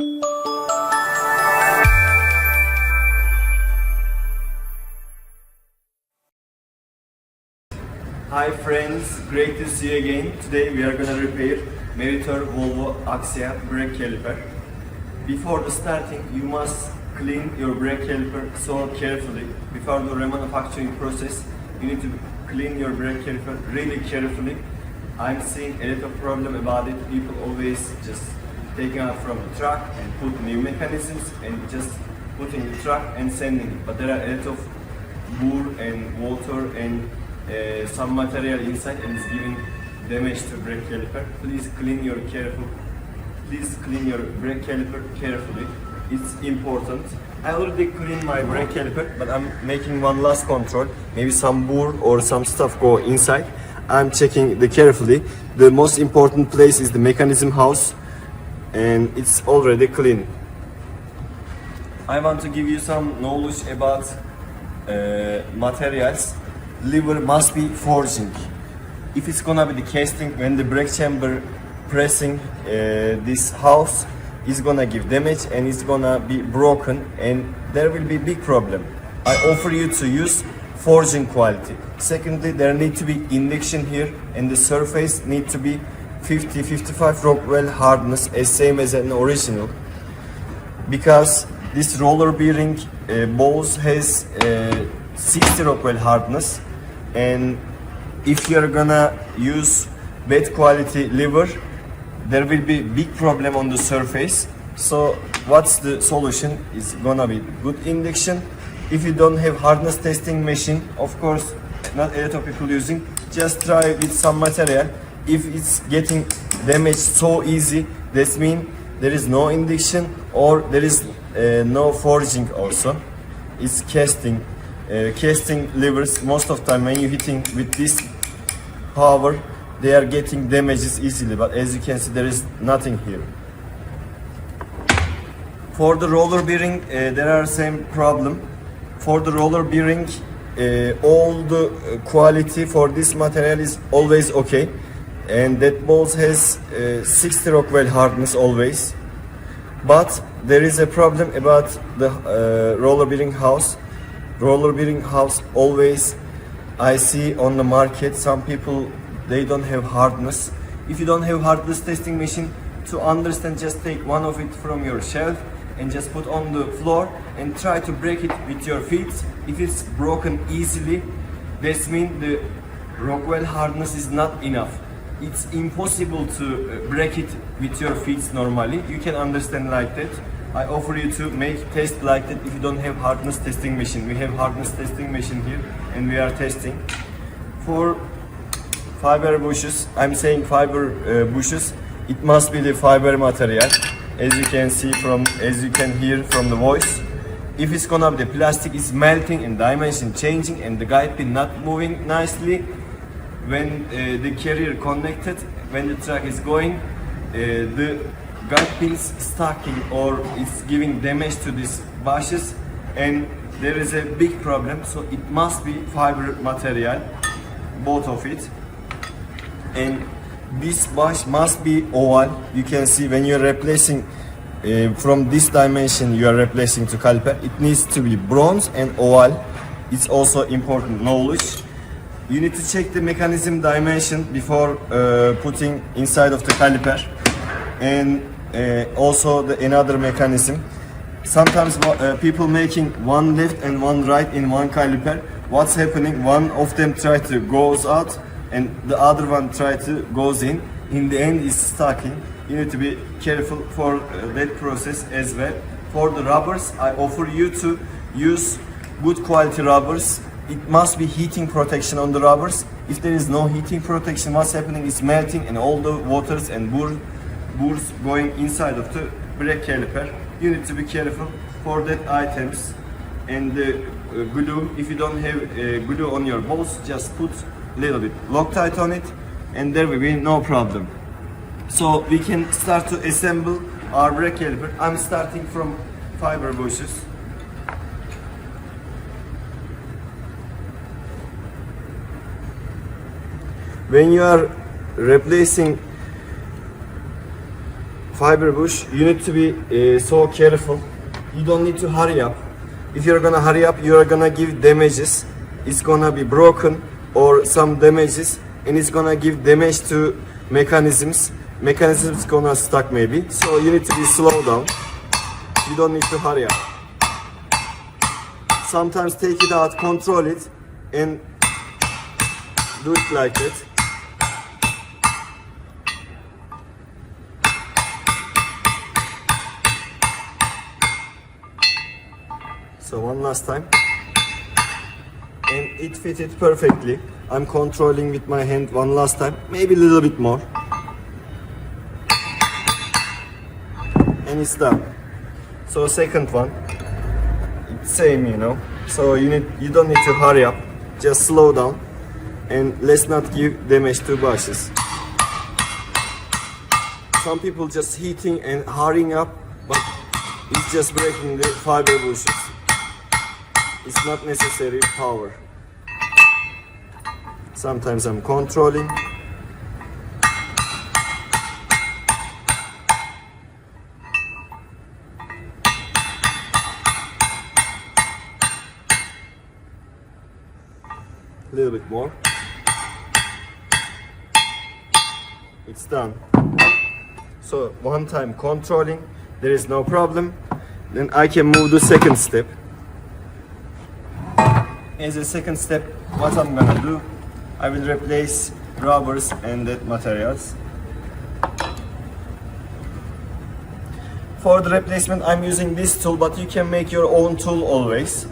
Hi friends, great to see you again. Today we are going to repair Meritor Volvo Axial brake caliper. Before the starting, you must clean your brake caliper so carefully. Before the remanufacturing process, you need to clean your brake caliper really carefully. I'm seeing a lot of problem about it. People always just taking out from the truck and put new mechanisms and just putting the truck and sending it. But there are a lot of wool and water and some material inside and it's giving damage to brake caliper. Please clean your brake caliper carefully. It's important. I already cleaned my brake caliper, but I'm making one last control. Maybe some wool or some stuff go inside. I'm checking the carefully. The most important place is the mechanism house, and it's already clean. I want to give you some knowledge about materials. Lever must be forging. If it's gonna be the casting, when the brake chamber pressing this house, is gonna give damage and it's gonna be broken and there will be big problem. I offer you to use forging quality. Secondly, there need to be induction here and the surface need to be 50-55 Rockwell hardness, as same as an original, because this roller bearing balls has 60 Rockwell hardness, and if you're gonna use bad quality lever, there will be big problem on the surface. So what's the solution? Is gonna be good induction. If you don't have hardness testing machine, of course not a lot of people using, just try with some material. If it's getting damaged so easy, that means there is no induction or there is no forging also. It's casting. Casting levers, most of the time when you're hitting with this power, they are getting damages easily, but as you can see there is nothing here. For the roller bearing, there are same problem. For the roller bearing, all the quality for this material is always okay, and that balls has 60 Rockwell hardness always. But there is a problem about the roller bearing house. Roller bearing house always, I see on the market, some people they don't have hardness. If you don't have hardness testing machine, to understand, just take one of it from your shelf and just put on the floor and try to break it with your feet. If it's broken easily, that means the Rockwell hardness is not enough. It's impossible to break it with your feet normally. You can understand like that. I offer you to make test like that if you don't have hardness testing machine. We have hardness testing machine here and we are testing. For fiber bushes, I'm saying fiber bushes, it must be the fiber material. As you can hear from the voice. If it's gonna be the plastic is melting and dimension changing and the guide pin not moving nicely, when the carrier connected, when the truck is going, the guide pins stacking or it's giving damage to these bushes and there is a big problem. So it must be fiber material, both of it. And this bush must be oval. You can see when you're replacing from this dimension you are replacing to caliper, it needs to be bronze and oval. It's also important knowledge. You need to check the mechanism dimension before putting inside of the caliper, and also another mechanism. Sometimes people making one left and one right in one caliper. What's happening? One of them try to goes out and the other one try to goes in. In the end, is stacking. You need to be careful for that process as well. For the rubbers, I offer you to use good quality rubbers. It must be heating protection on the rubbers. If there is no heating protection, what's happening is melting and all the waters and burrs going inside of the brake caliper. You need to be careful for that items. And the glue, if you don't have glue on your balls, just put a little bit Loctite on it and there will be no problem. So we can start to assemble our brake caliper. I'm starting from fiber bushes. When you are replacing fiber bush, you need to be so careful. You don't need to hurry up. If you're gonna hurry up, you're gonna give damages. It's gonna be broken or some damages, and it's gonna give damage to mechanisms. Mechanisms gonna stuck maybe. So you need to be slow down. You don't need to hurry up. Sometimes take it out, control it, and do it like that. So one last time. And it fitted perfectly. I'm controlling with my hand one last time, maybe a little bit more. And it's done. So second one, it's same, you know. So you don't need to hurry up, just slow down, and let's not give damage to bushes. Some people just heating and hurrying up, but it's just breaking the fiber bushes. It's not necessary power. Sometimes I'm controlling. A little bit more. It's done. So one time controlling, there is no problem. Then I can move the second step. As a second step, what I'm gonna do, I will replace rubbers and that materials. For the replacement, I'm using this tool, but you can make your own tool always.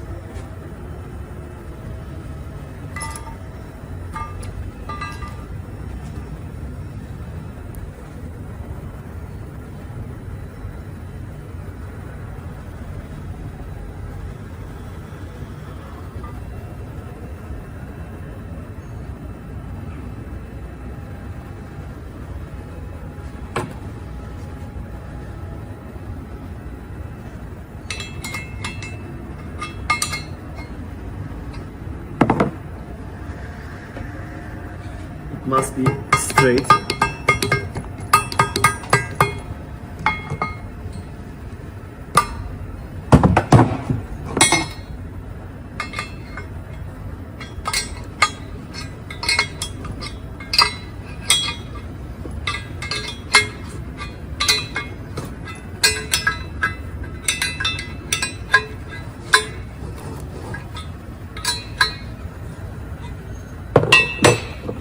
Must be straight.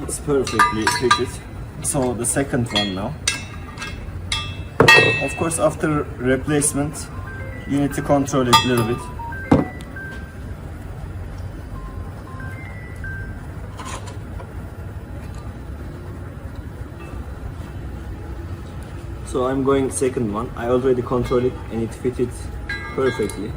It's perfectly fitted. So the second one now. Of course, after replacement, you need to control it a little bit. So I'm going second one. I already controlled it and it fitted perfectly.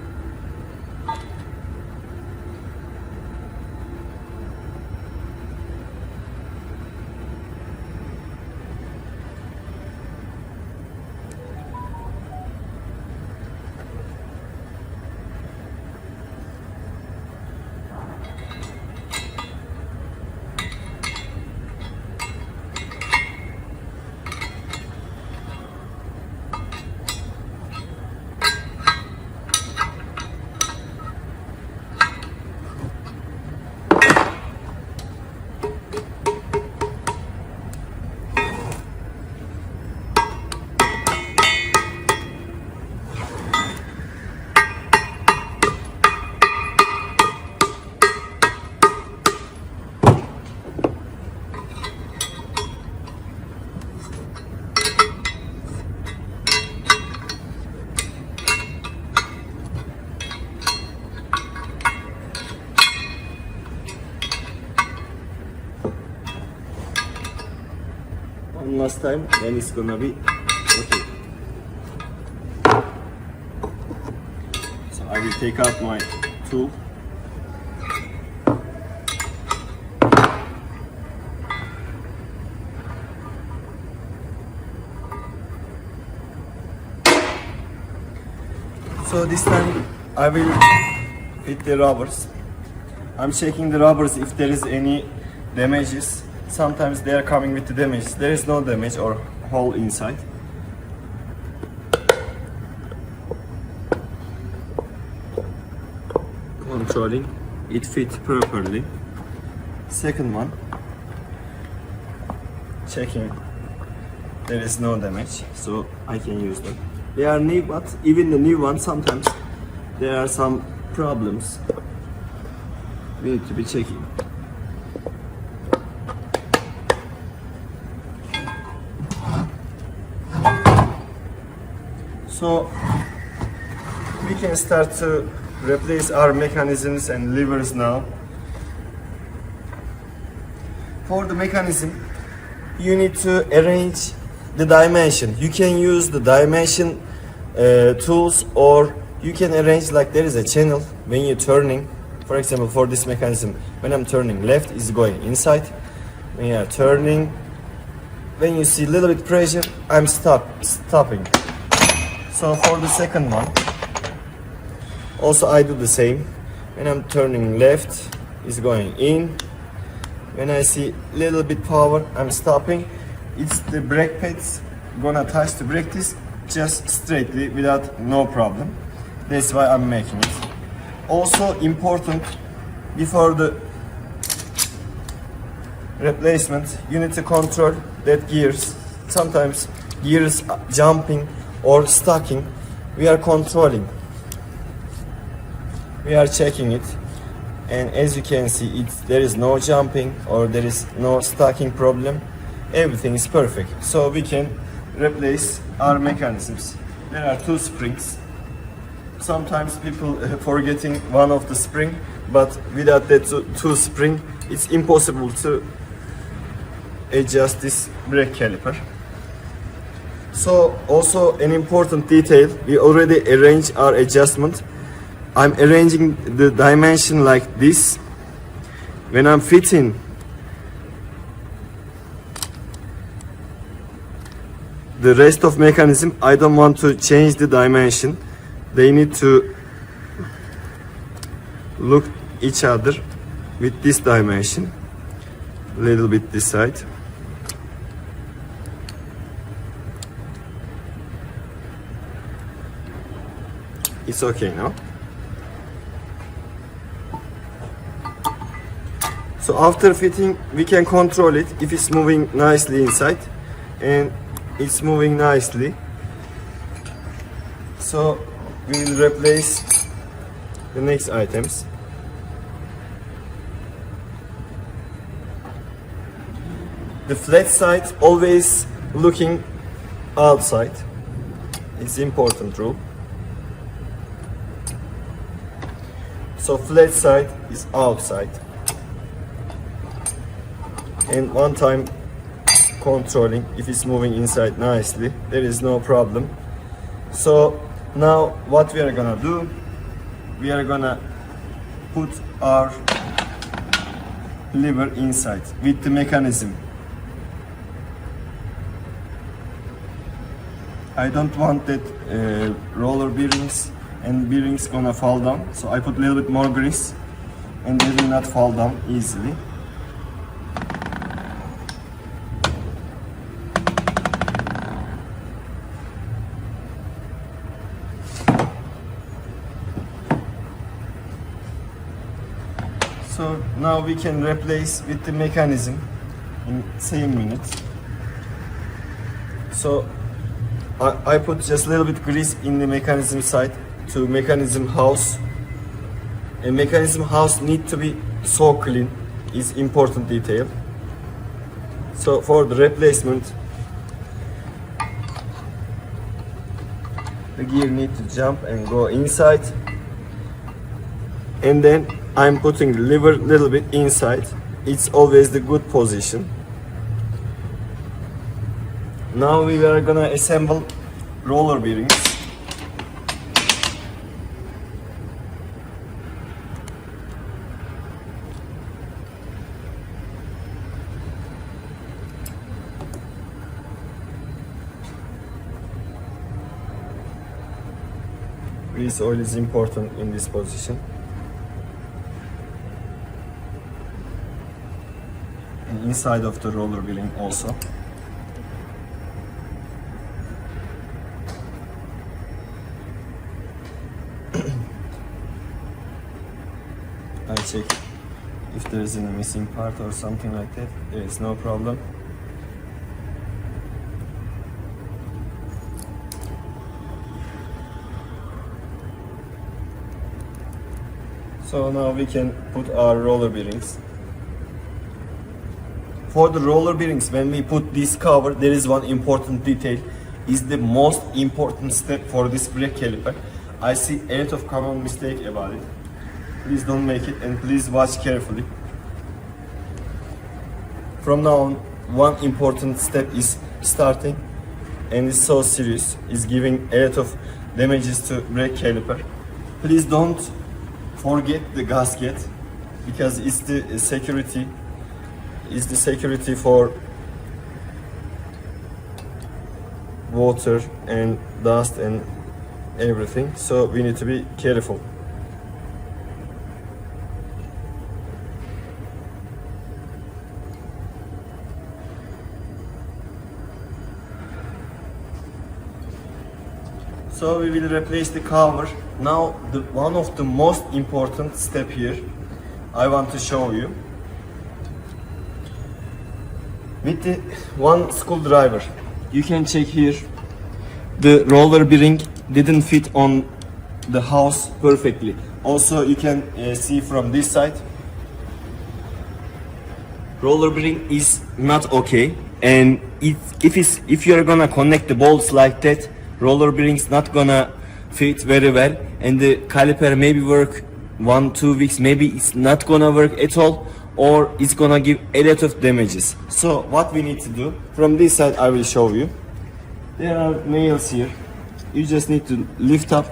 One last time, then it's gonna be okay. So I will take out my tool. So this time I will fit the rubbers. I'm checking the rubbers if there is any damages. Sometimes they are coming with the damage. There is no damage or hole inside. controlling it fit properly. Second one, checking there is no damage, so I can use them. They are new, but even the new ones sometimes there are some problems we need to be checking. So we can start to replace our mechanisms and levers now. For the mechanism, you need to arrange the dimension. You can use the dimension tools, or you can arrange like there is a channel when you're turning. For example, for this mechanism, when I'm turning left, is going inside. When you are turning, when you see a little bit pressure, I'm stopping. So for the second one, also I do the same. When I'm turning left, is going in. When I see little bit power, I'm stopping. It's the brake pads gonna touch the brake disc just straightly without no problem. That's why I'm making it. Also important, before the replacement, you need to control that gears. Sometimes gears jumping or stacking, we are controlling. We are checking it, and as you can see, there is no jumping or there is no stacking problem. Everything is perfect, so we can replace our mechanisms. There are two springs. Sometimes people forgetting one of the spring, but without that two spring, it's impossible to adjust this brake caliper. So also an important detail, we already arranged our adjustment. I'm arranging the dimension like this. When I'm fitting the rest of mechanism, I don't want to change the dimension. They need to look each other with this dimension, a little bit this side. It's okay now. So after fitting, we can control it if it's moving nicely inside, and it's moving nicely. So we will replace the next items. The flat side always looking outside. It's important rule. So flat side is outside. And one time controlling if it's moving inside nicely, there is no problem. So now what we are gonna do, we are gonna put our lever inside with the mechanism. I don't want that roller bearings and bearings gonna fall down, so I put a little bit more grease and they will not fall down easily. So now we can replace with the mechanism in same minute. So I put just a little bit grease in the mechanism side to mechanism house. A mechanism house need to be so clean, is important detail. So for the replacement, the gear need to jump and go inside, and then I'm putting the lever a little bit inside. It's always the good position. Now we are gonna assemble roller bearings. Grease oil is important in this position. And inside of the roller bearing also. I check if there is any missing part or something like that. There is no problem. So now we can put our roller bearings. For the roller bearings, when we put this cover, there is one important detail. Is the most important step for this brake caliper. I see a lot of common mistake about it. Please don't make it, and please watch carefully. From now on, one important step is starting, and it's so serious. It's giving a lot of damages to brake caliper. Please don't forget the gasket, because it's the security. It's the security for water and dust and everything, so we need to be careful. So we will replace the cover. Now one of the most important step here I want to show you. With the one screwdriver, you can check here. The roller bearing didn't fit on the house perfectly. Also, you can see from this side, roller bearing is not okay. And if you are gonna connect the bolts like that, roller bearing's not gonna fit very well, and the caliper maybe work 1-2 weeks, maybe it's not gonna work at all, or it's gonna give a lot of damages. So what we need to do, from this side I will show you. There are nails here. You just need to lift up,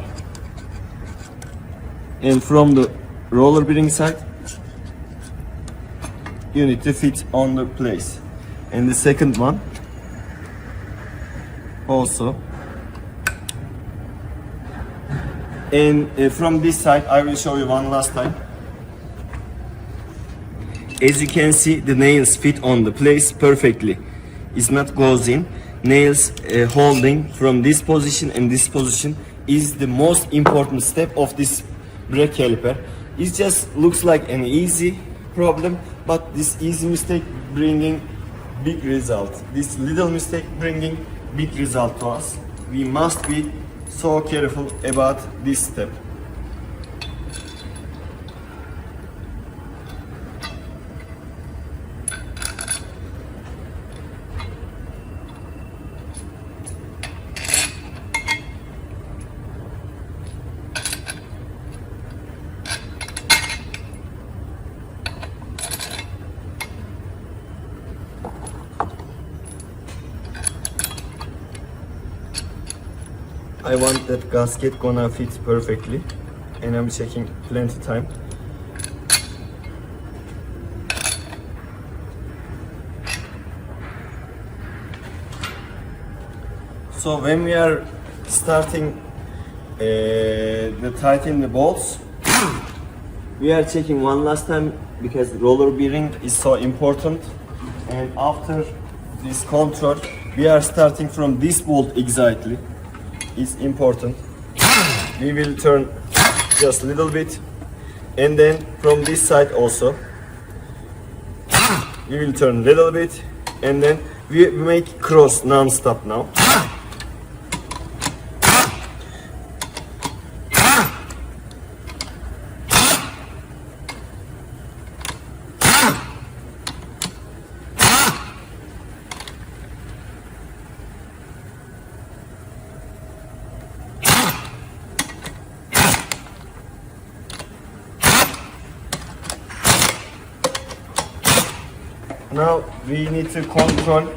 and from the roller bearing side you need to fit on the place. And the second one also. And from this side I will show you one last time. As you can see, the nails fit on the place perfectly. It's not goes in. Nails holding from this position and this position is the most important step of this brake caliper. It just looks like an easy problem, but this easy mistake bringing big result. This little mistake bringing big result to us. We must be so careful about this step. I want that gasket gonna fit perfectly, and I'm checking plenty time. So when we are starting the tighten the bolts, we are checking one last time, because roller bearing is so important. And after this control, we are starting from this bolt exactly. It's important. We will turn just a little bit, and then from this side also we will turn a little bit, and then we make cross non-stop now. Now we need to control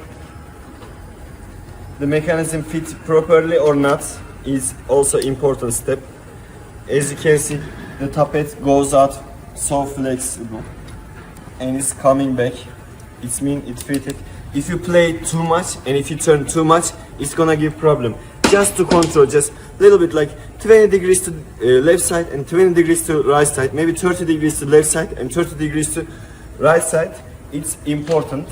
the mechanism fit properly or not, is also important step. As you can see, the tappet goes out so flexible and it's coming back. It means it fitted. If you play too much and if you turn too much, it's gonna give problem. Just to control, just a little bit, like 20 degrees to left side and 20 degrees to right side, maybe 30 degrees to left side and 30 degrees to right side. It's important.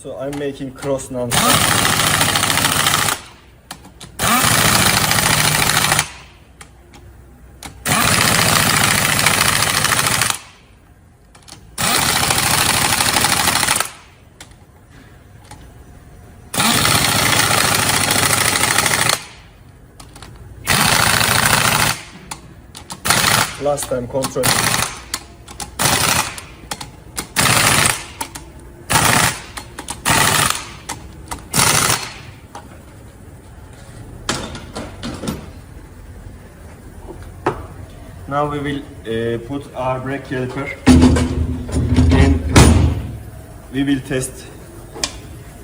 So I'm making cross now. Last time control. Now we will put our brake caliper and we will test.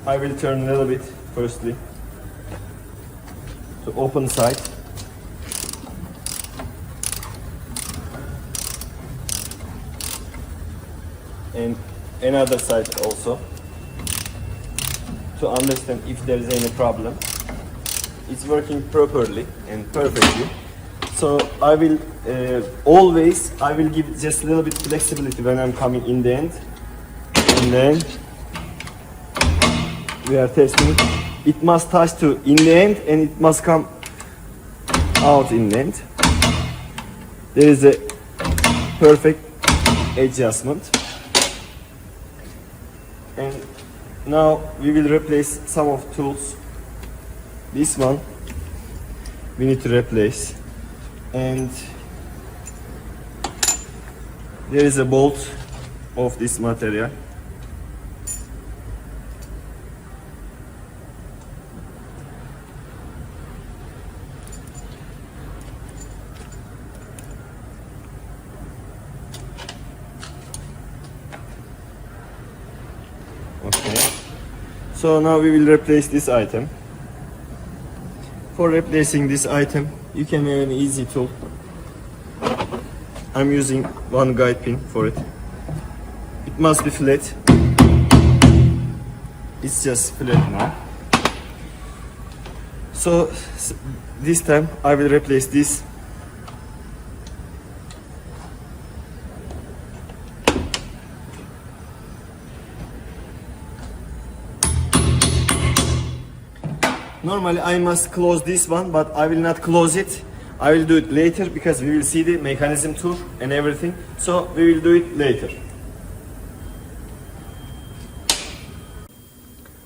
I will turn a little bit firstly to open side. And another side also to understand if there is any problem. It's working properly and perfectly. So I will always give just a little bit flexibility when I'm coming in the end, and then we are testing it. It must touch to in the end and it must come out in the end. There is a perfect adjustment. And now we will replace some of tools. This one we need to replace, and there is a bolt of this material. Okay, so now we will replace this item. For replacing this item, you can have an easy tool. I'm using one guide pin for it. It must be flat. It's just flat now. So this time I will replace this. Normally I must close this one, but I will not close it. I will do it later because we will see the mechanism tour and everything. So we will do it later.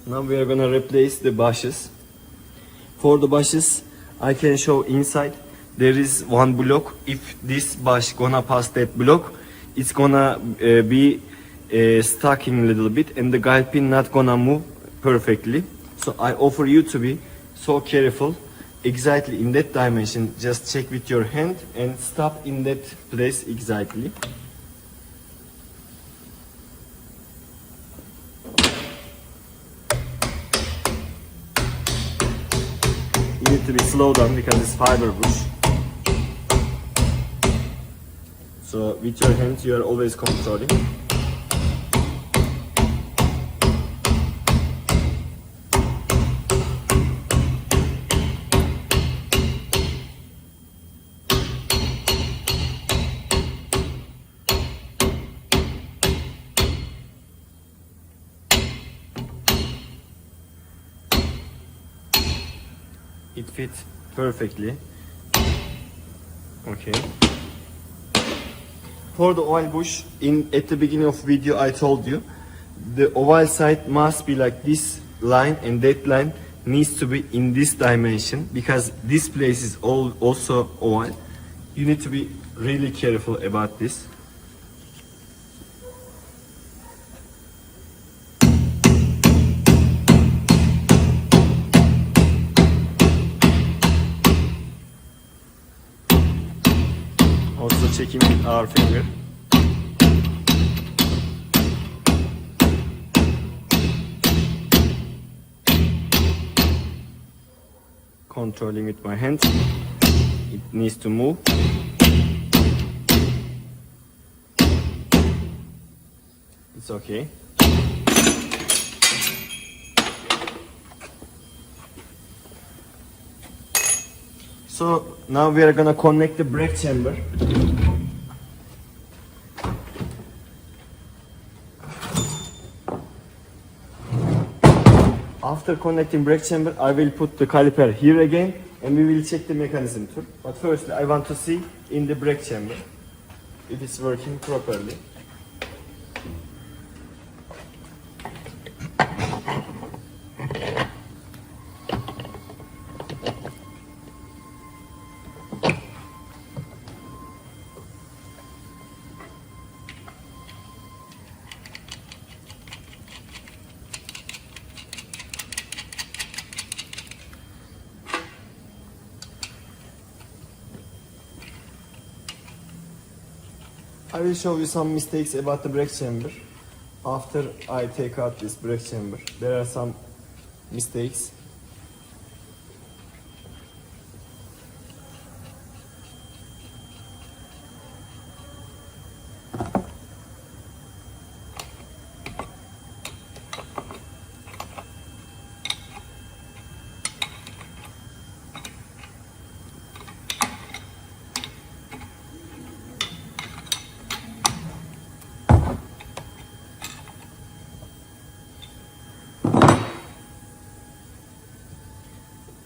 Now we are gonna replace the bushes. For the bushes, I can show inside. There is one block. If this bush gonna pass that block, it's gonna be stuck in a little bit, and the guide pin not gonna move perfectly. So I offer you to be so careful, exactly in that dimension. Just check with your hand and stop in that place exactly. You need to be slow down because it's fiber bush. So with your hands you are always controlling. It fits perfectly. Okay. For the oil bush, at the beginning of video I told you, the oval side must be like this line, and that line needs to be in this dimension because this place is also oval. You need to be really careful about this. Also checking with our finger. Controlling with my hands. It needs to move. It's okay. So now we are gonna connect the brake chamber. After connecting brake chamber, I will put the caliper here again and we will check the mechanism too. But firstly, I want to see in the brake chamber if it's working properly. I will show you some mistakes about the brake chamber. After I take out this brake chamber, there are some mistakes.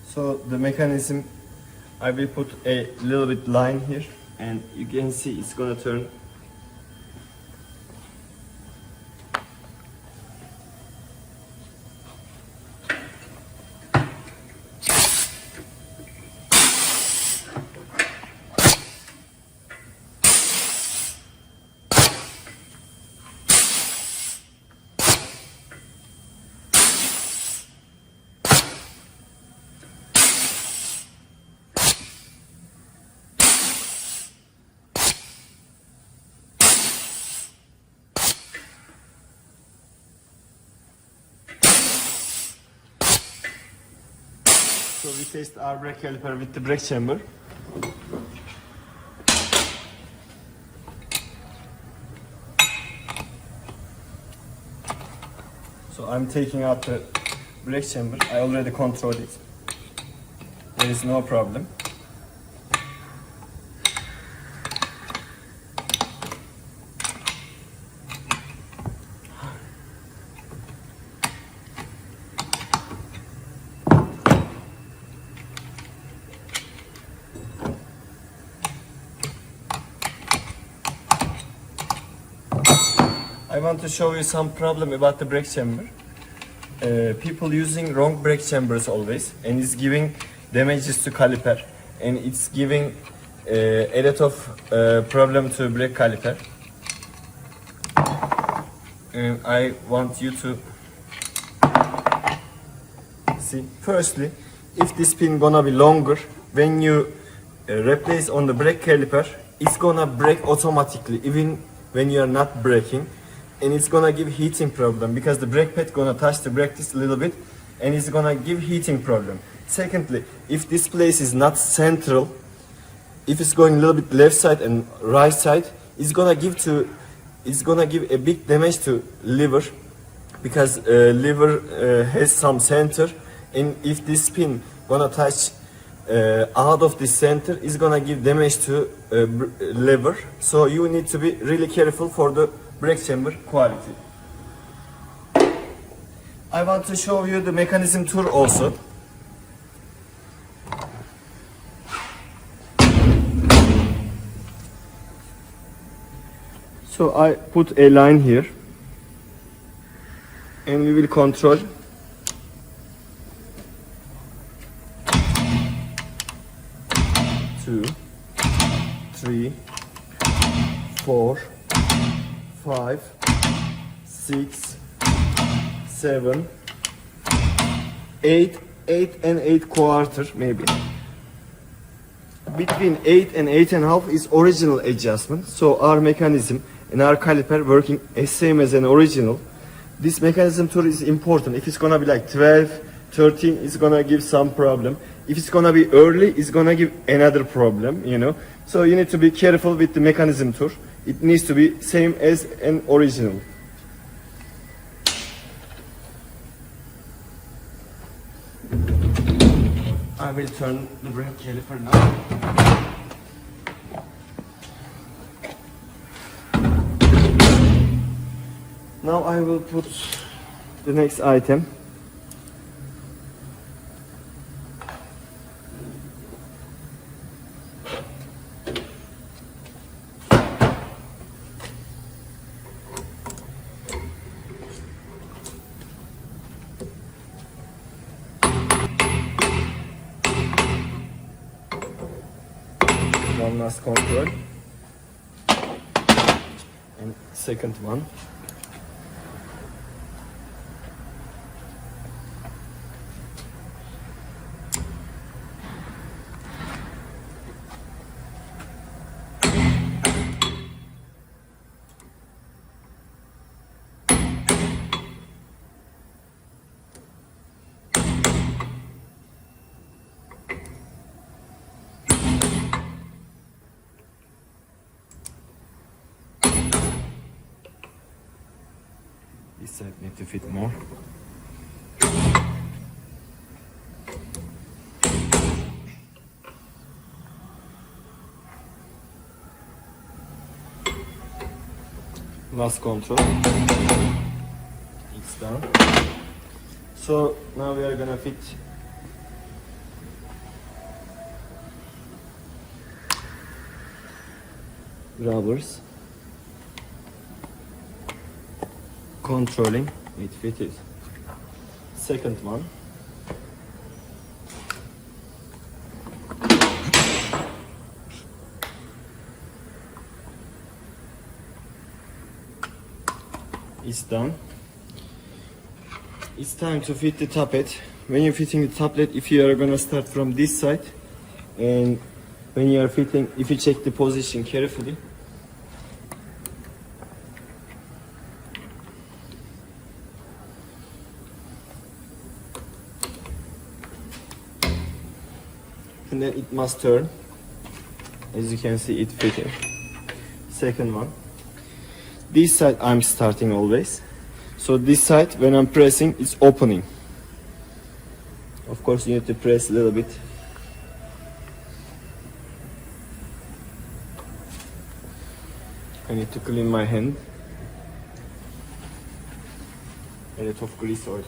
So the mechanism, I will put a little bit line here and you can see it's gonna turn. So we test our brake caliper with the brake chamber. So I'm taking out the brake chamber. I already controlled it. There is no problem. I want to show you some problem about the brake chamber. People using wrong brake chambers always, and it's giving damages to caliper, and it's giving a lot of problem to brake caliper. And I want you to see. Firstly, if this pin gonna be longer, when you replace on the brake caliper, it's gonna brake automatically, even when you are not braking. And it's gonna give heating problem because the brake pad gonna touch the brake disc a little bit and it's gonna give heating problem. Secondly, if this place is not central, if it's going a little bit left side and right side, it's gonna give a big damage to lever because lever has some center, and if this pin gonna touch out of this center, it's gonna give damage to lever. So you need to be really careful for the brake chamber quality. I want to show you the mechanism tour also. So I put a line here and we will control. 2, 3, 4, 5, 6, 7, 8, 8 and 8 quarter maybe. Between 8 and 8.5 is original adjustment. So our mechanism and our caliper working as same as an original. This mechanism tool is important. If it's gonna be like 12, 13, it's gonna give some problem. If it's gonna be early, it's gonna give another problem, you know. So you need to be careful with the mechanism tool. It needs to be same as an original. I will turn the brake caliper now. Now I will put the next item. one last control. And second one. This side need to fit more. Last control. It's done. So now we are gonna fit rubbers. Controlling it fitted. Second one. It's done. It's time to fit the tappet. When you're fitting the tappet, if you are gonna start from this side, and when you are fitting, if you check the position carefully, and then it must turn. As you can see, it fitting. Second one. This side I'm starting always. So this side, when I'm pressing, it's opening. Of course, you need to press a little bit. I need to clean my hand. A lot of grease oil.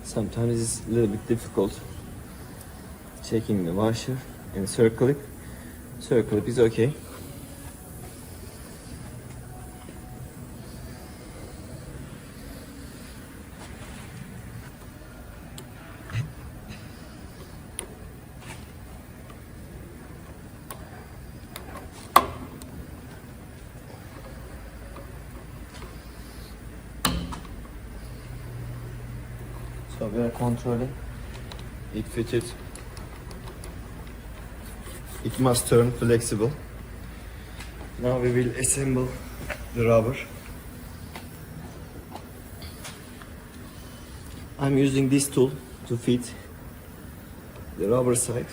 Sometimes it's a little bit difficult checking the washer and circle it. Circle it is okay. So we are controlling. It fitted. It must turn flexible. Now we will assemble the rubber. I'm using this tool to fit the rubber side.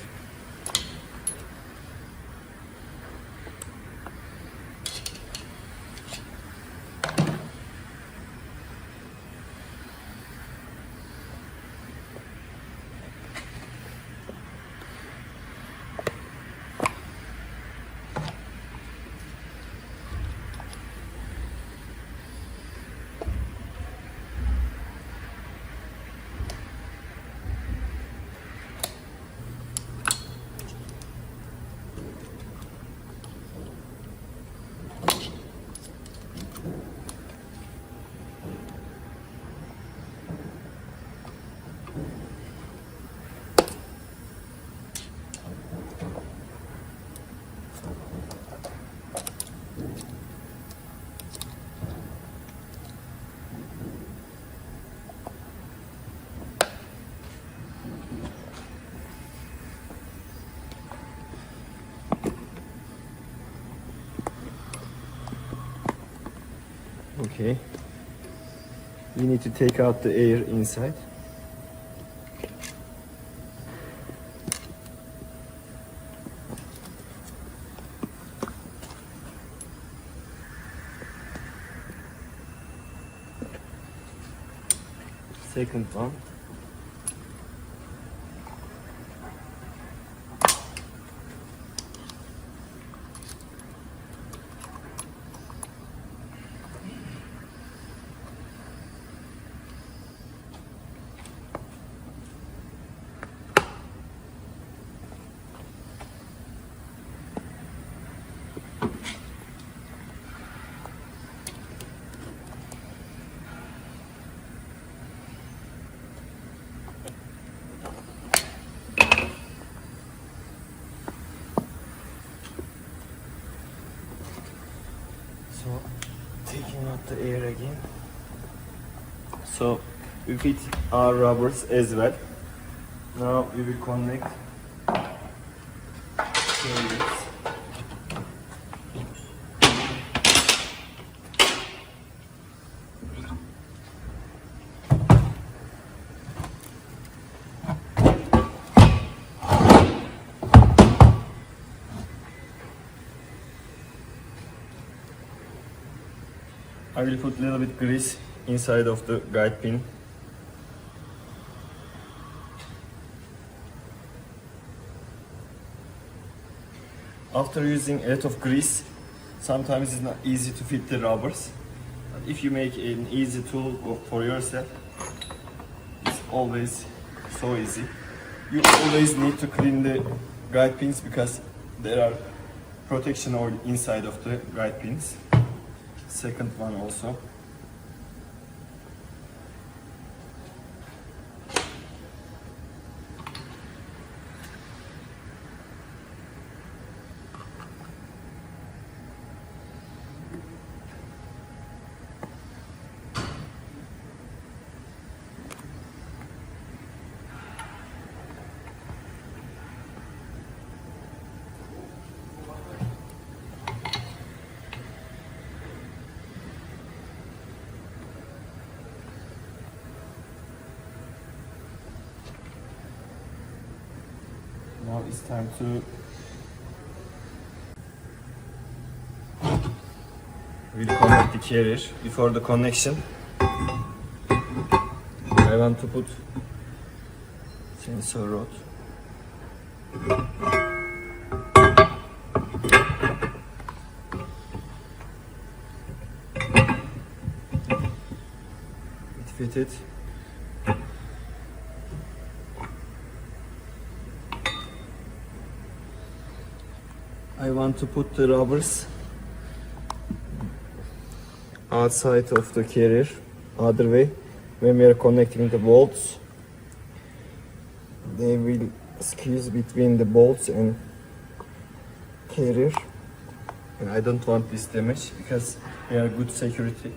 Okay. You need to take out the air inside. Second one. Came out the air again. So we fit our rubbers as well. Now we will connect cables. I will put a little bit grease inside of the guide pin. After using a lot of grease, sometimes it's not easy to fit the rubbers. But if you make an easy tool for yourself, it's always so easy. You always need to clean the guide pins because there are protection oil inside of the guide pins. Second one also. Now it's time to connect the carrier. Before the connection, I want to put sensor rod. It fitted. I want to put the rubbers outside of the carrier, other way. When we are connecting the bolts, they will squeeze between the bolts and carrier. And I don't want this damage because they are good security.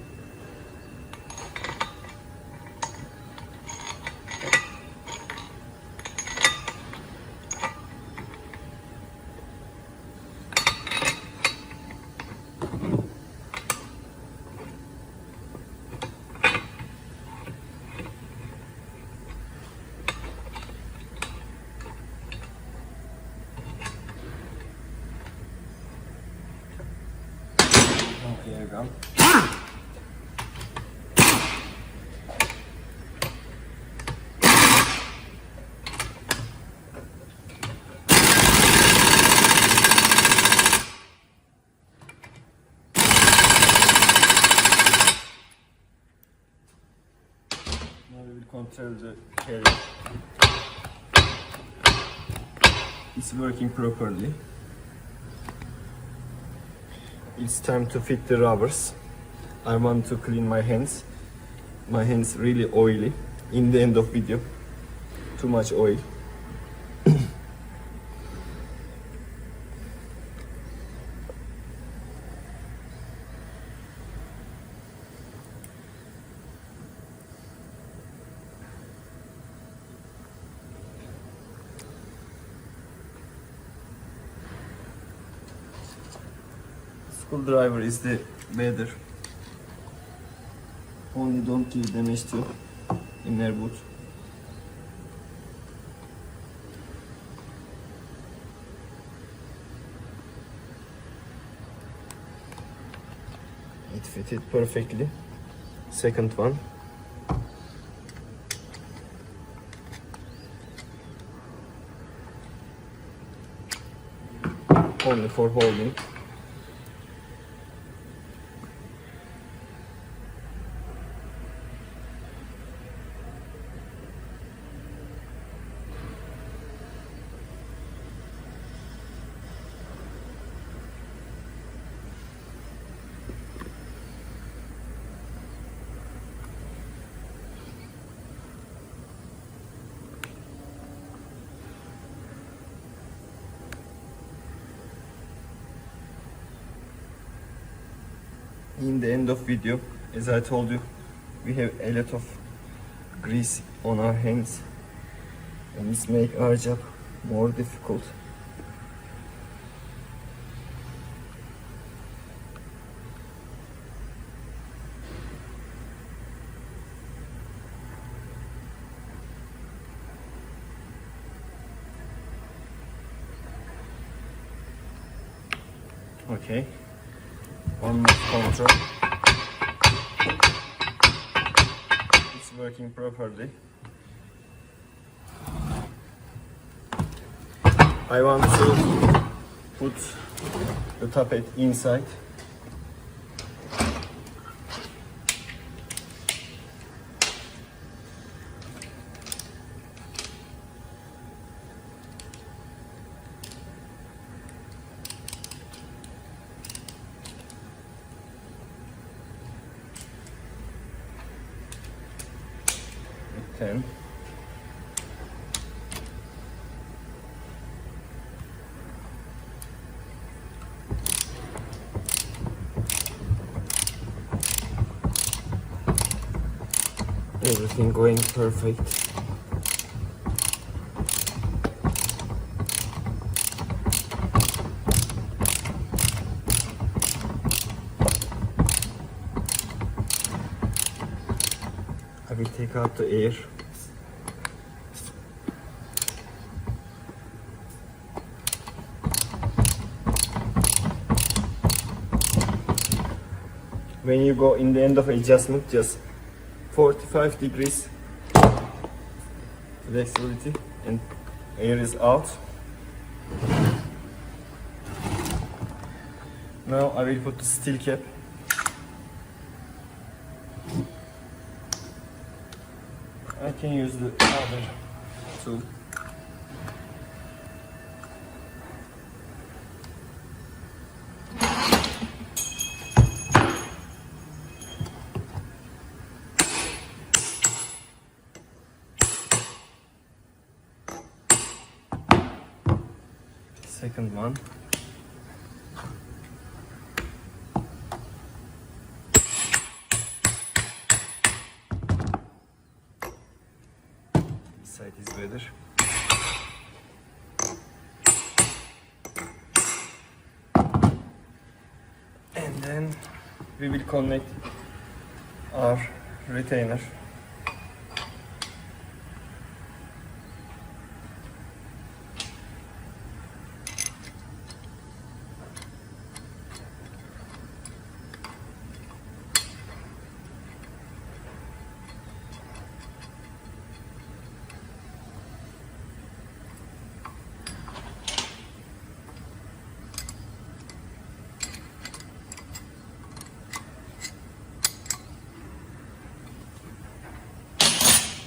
Here we go. Now we will control the carrier. It's working properly. It's time to fit the rubbers. I want to clean my hands. My hands really oily. In the end of video, too much oil. Screwdriver is the better. Only don't give damage to inner boot. It fitted perfectly. Second one. Only for holding. in the end of video, as I told you, we have a lot of grease on our hands and this makes our job more difficult. Okay, one more control. It's working properly. I want to put the tappet inside. With 10. Everything going perfect. I will take out the air. When you go in the end of adjustment, just 45 degrees flexibility and air is out. Now I will put the steel cap. I can use the other tool. Second one. This side is better. And then we will connect our retainer.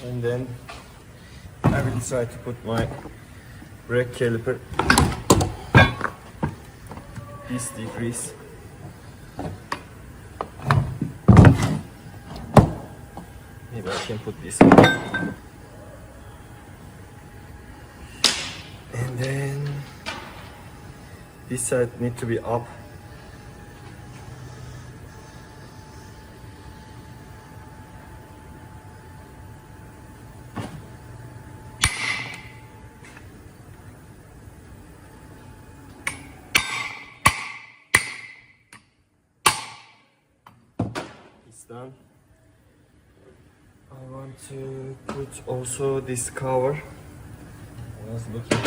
And then I will try to put my brake caliper this degrees. Maybe I can put this one. And then this side need to be up. Done. I want to put also this cover. I was looking.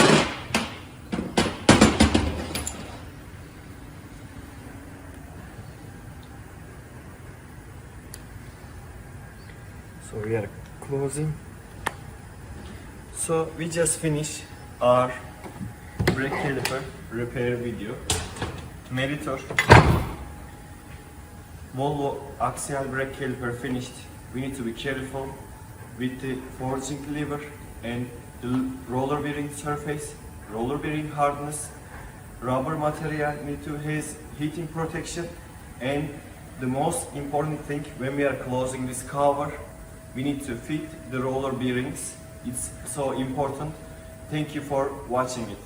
So we are closing. So we just finished our brake caliper repair video. Meritor Volvo Axial brake caliper finished. We need to be careful with the forging lever and the roller bearing surface, roller bearing hardness, rubber material need to have heating protection, and the most important thing when we are closing this cover, we need to fit the roller bearings. It's so important. Thank you for watching it.